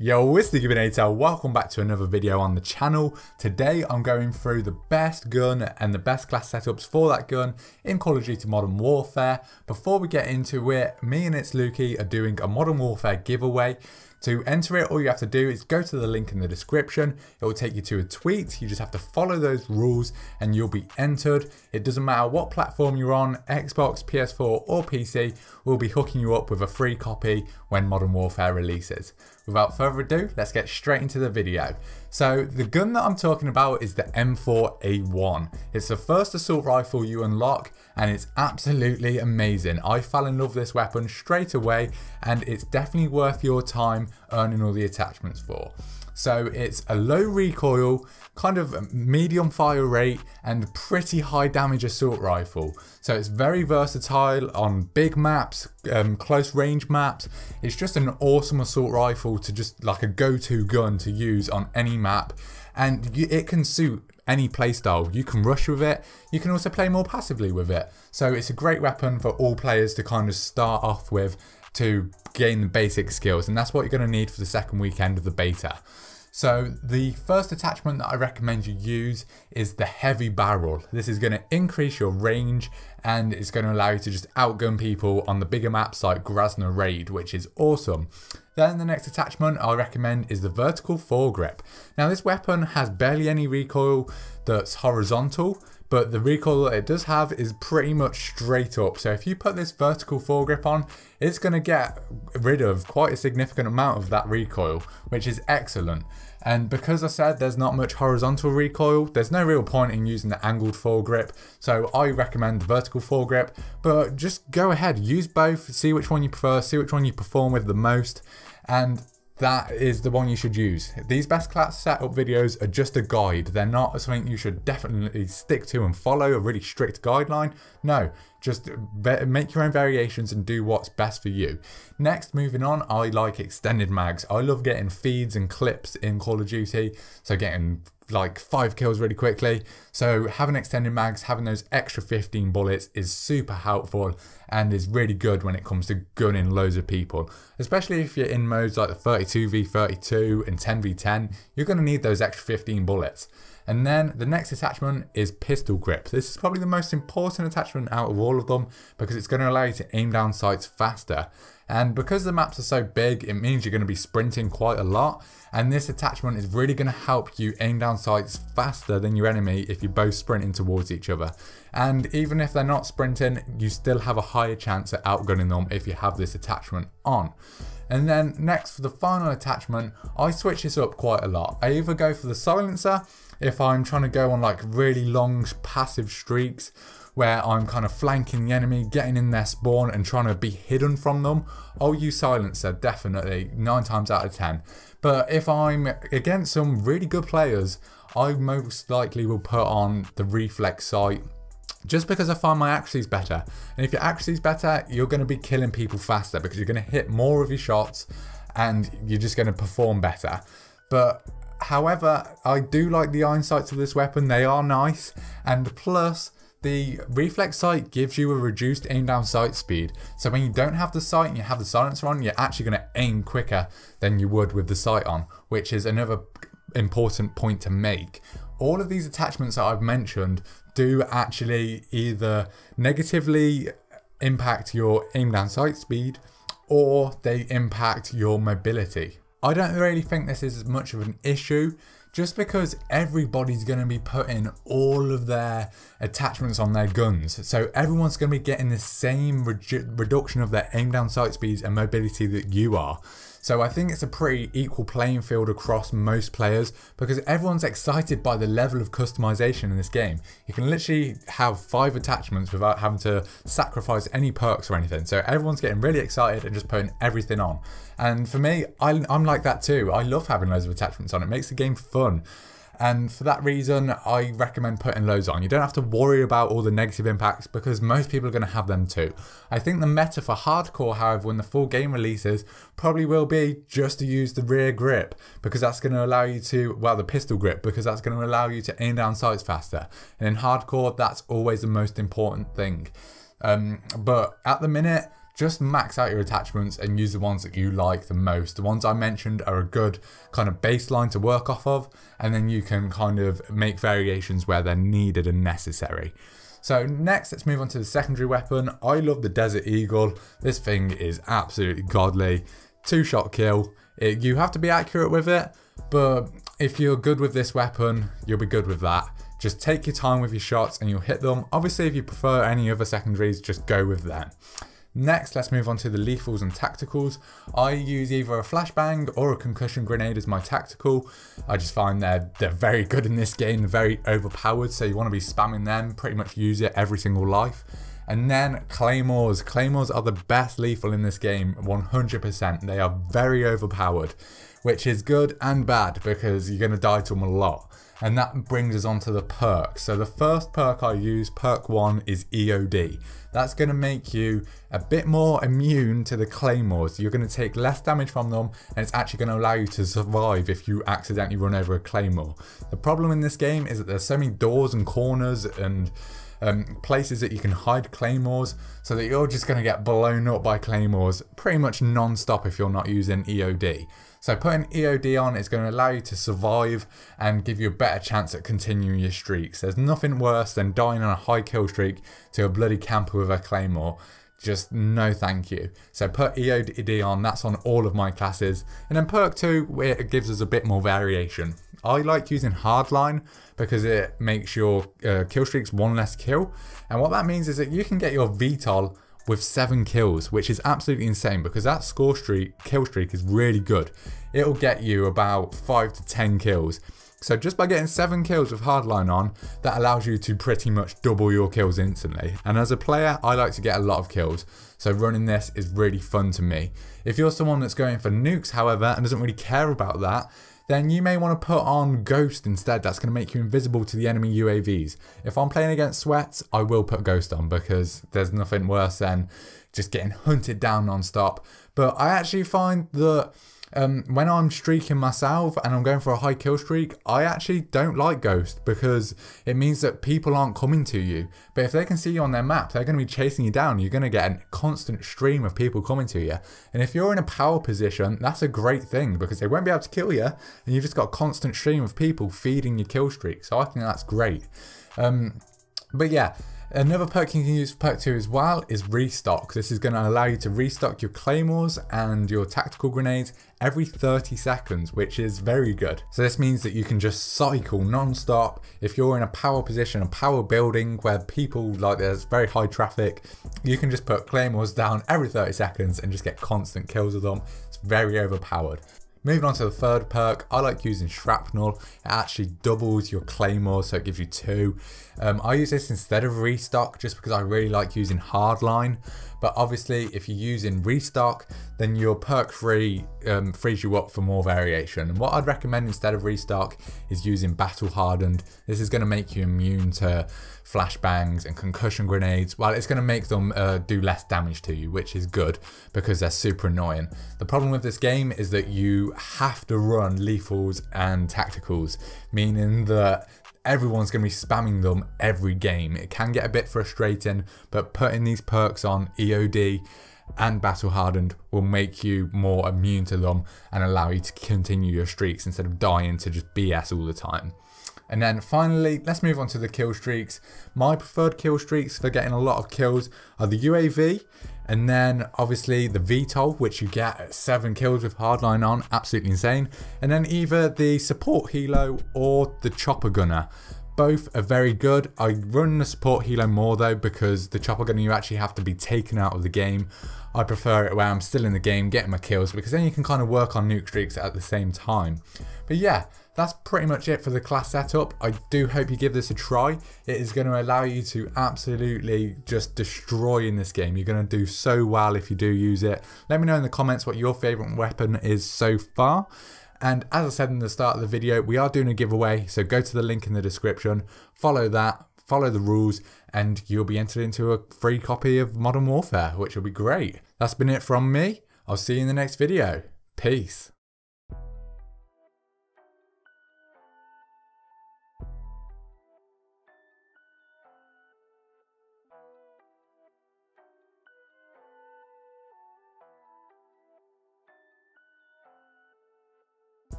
Yo, it's TheGIBBYNATR. Welcome back to another video on the channel. Today I'm going through the best gun and the best class setups for that gun in Call of Duty Modern Warfare. Before we get into it, me and It's Lukey are doing a Modern Warfare giveaway. To enter it, all you have to do is go to the link in the description. It will take you to a tweet. You just have to follow those rules and you'll be entered. It doesn't matter what platform you're on, Xbox, PS4 or PC, we'll be hooking you up with a free copy when Modern Warfare releases. Without further ado, let's get straight into the video. So the gun that I'm talking about is the M4A1. It's the first assault rifle you unlock and it's absolutely amazing. I fell in love with this weapon straight away and it's definitely worth your time earning all the attachments for. So it's a low recoil, kind of medium fire rate and pretty high damage assault rifle. So it's very versatile on big maps, close range maps. It's just an awesome assault rifle to just like a go-to gun to use on any map. And it can suit any playstyle. You can rush with it. You can also play more passively with it. So it's a great weapon for all players to kind of start off with to gain the basic skills. And that's what you're going to need for the second weekend of the beta. So the first attachment that I recommend you use is the heavy barrel. This is going to increase your range and it's going to allow you to just outgun people on the bigger maps like Grasna Raid, which is awesome. Then the next attachment I recommend is the vertical foregrip. Now this weapon has barely any recoil that's horizontal, but the recoil that it does have is pretty much straight up. So if you put this vertical foregrip on, it's going to get rid of quite a significant amount of that recoil, which is excellent. And because I said there's not much horizontal recoil, there's no real point in using the angled foregrip. So I recommend the vertical foregrip, but just go ahead, use both, see which one you prefer, see which one you perform with the most, and that is the one you should use. These best class setup videos are just a guide. They're not something you should definitely stick to and follow a really strict guideline. No, just make your own variations and do what's best for you. Next, moving on, I like extended mags. I love getting feeds and clips in Call of Duty. So getting like 5 kills really quickly. So having extended mags, having those extra 15 bullets is super helpful and is really good when it comes to gunning loads of people. Especially if you're in modes like the 32v32 and 10v10, you're going to need those extra 15 bullets. And then the next attachment is pistol grip. This is probably the most important attachment out of all of them because it's going to allow you to aim down sights faster. And because the maps are so big, it means you're going to be sprinting quite a lot. And this attachment is really going to help you aim down sights faster than your enemy if you're both sprinting towards each other. And even if they're not sprinting, you still have a higher chance at outgunning them if you have this attachment on. And then next, for the final attachment, I switch this up quite a lot. I either go for the silencer if I'm trying to go on like really long passive streaks where I'm kind of flanking the enemy, getting in their spawn and trying to be hidden from them. I'll use silencer, definitely, 9 times out of 10. But if I'm against some really good players, I most likely will put on the reflex sight, just because I find my accuracy is better. And if your accuracy is better, you're going to be killing people faster because you're going to hit more of your shots and you're just going to perform better. But however, I do like the iron sights of this weapon. They are nice, and plus the reflex sight gives you a reduced aim down sight speed. So when you don't have the sight and you have the silencer on, you're actually going to aim quicker than you would with the sight on, which is another important point to make. All of these attachments that I've mentioned do actually either negatively impact your aim down sight speed or they impact your mobility. I don't really think this is as much of an issue just because everybody's going to be putting all of their attachments on their guns. So everyone's going to be getting the same reduction of their aim down sight speeds and mobility that you are. So I think it's a pretty equal playing field across most players because everyone's excited by the level of customization in this game. You can literally have 5 attachments without having to sacrifice any perks or anything. So everyone's getting really excited and just putting everything on. And for me, I'm like that too. I love having loads of attachments on. It makes the game fun. And for that reason, I recommend putting loads on. You don't have to worry about all the negative impacts because most people are going to have them too. I think the meta for hardcore, however, when the full game releases, probably will be just to use the rear grip because that's going to allow you to, well, the pistol grip, because that's going to allow you to aim down sights faster. And in hardcore, that's always the most important thing. But at the minute, just max out your attachments and use the ones that you like the most. The ones I mentioned are a good kind of baseline to work off of, and then you can kind of make variations where they're needed and necessary. So next, let's move on to the secondary weapon. I love the Desert Eagle. This thing is absolutely godly. 2-shot kill. You have to be accurate with it, but if you're good with this weapon, you'll be good with that. Just take your time with your shots and you'll hit them. Obviously, if you prefer any other secondaries, just go with them. Next, let's move on to the lethals and tacticals. I use either a flashbang or a concussion grenade as my tactical. I just find they're very good in this game, very overpowered, so you want to be spamming them, pretty much use it every single life. And then claymores. Claymores are the best lethal in this game, 100%. They are very overpowered, which is good and bad because you're going to die to them a lot. And that brings us on to the perks. So the first perk I use, perk 1, is EOD. That's going to make you a bit more immune to the claymores. You're going to take less damage from them, and it's actually going to allow you to survive if you accidentally run over a claymore. The problem in this game is that there's so many doors and corners and places that you can hide claymores, so that you're just going to get blown up by claymores pretty much non-stop if you're not using EOD. So putting EOD on is going to allow you to survive and give you a better chance at continuing your streaks. There's nothing worse than dying on a high kill streak to a bloody camper with a claymore. Just no thank you. So put EOD on, that's on all of my classes. And then perk 2, where it gives us a bit more variation. I like using hardline because it makes your kill streaks 1 less kill. And what that means is that you can get your VTOL with 7 kills, which is absolutely insane because that kill streak is really good. It'll get you about 5 to 10 kills. So just by getting 7 kills with hardline on, that allows you to pretty much double your kills instantly. And as a player, I like to get a lot of kills. So running this is really fun to me. If you're someone that's going for nukes, however, and doesn't really care about that, then you may want to put on Ghost instead. That's going to make you invisible to the enemy UAVs. If I'm playing against sweats, I will put Ghost on because there's nothing worse than just getting hunted down non-stop. But I actually find that when I'm streaking myself and I'm going for a high kill streak, I actually don't like Ghost because it means that people aren't coming to you. But if they can see you on their map, they're going to be chasing you down. You're going to get a constant stream of people coming to you. And if you're in a power position, that's a great thing because they won't be able to kill you and you've just got a constant stream of people feeding your kill streak. So I think that's great. But yeah. Another perk you can use for perk 2 as well is restock. This is going to allow you to restock your claymores and your tactical grenades every 30 seconds, which is very good. So this means that you can just cycle non-stop. If you're in a power position, a power building where people, like there's very high traffic, you can just put claymores down every 30 seconds and just get constant kills with them. It's very overpowered. Moving on to the third perk, I like using shrapnel. It actually doubles your claymore, so it gives you 2. I use this instead of restock just because I really like using hardline. But obviously, if you're using restock, then your perk 3 frees you up for more variation. And what I'd recommend instead of restock is using battle hardened. This is going to make you immune to flashbangs and concussion grenades. Well, it's going to make them do less damage to you, which is good because they're super annoying. The problem with this game is that you have to run lethals and tacticals, meaning that everyone's going to be spamming them every game. It can get a bit frustrating, but putting these perks on, EOD and battle hardened, will make you more immune to them and allow you to continue your streaks instead of dying to just BS all the time. And then finally, let's move on to the kill streaks. My preferred kill streaks for getting a lot of kills are the UAV, and then obviously the VTOL, which you get at 7 kills with hardline on, absolutely insane. And then either the support helo or the chopper gunner. Both are very good. I run the support helo more though because the chopper gunner you actually have to be taken out of the game. I prefer it where I'm still in the game getting my kills because then you can kind of work on nuke streaks at the same time. But yeah, that's pretty much it for the class setup. I do hope you give this a try. It is going to allow you to absolutely just destroy in this game. You're going to do so well if you do use it. Let me know in the comments what your favourite weapon is so far. And as I said in the start of the video, we are doing a giveaway. So go to the link in the description, follow that, follow the rules, and you'll be entered into a free copy of Modern Warfare, which will be great. That's been it from me. I'll see you in the next video. Peace.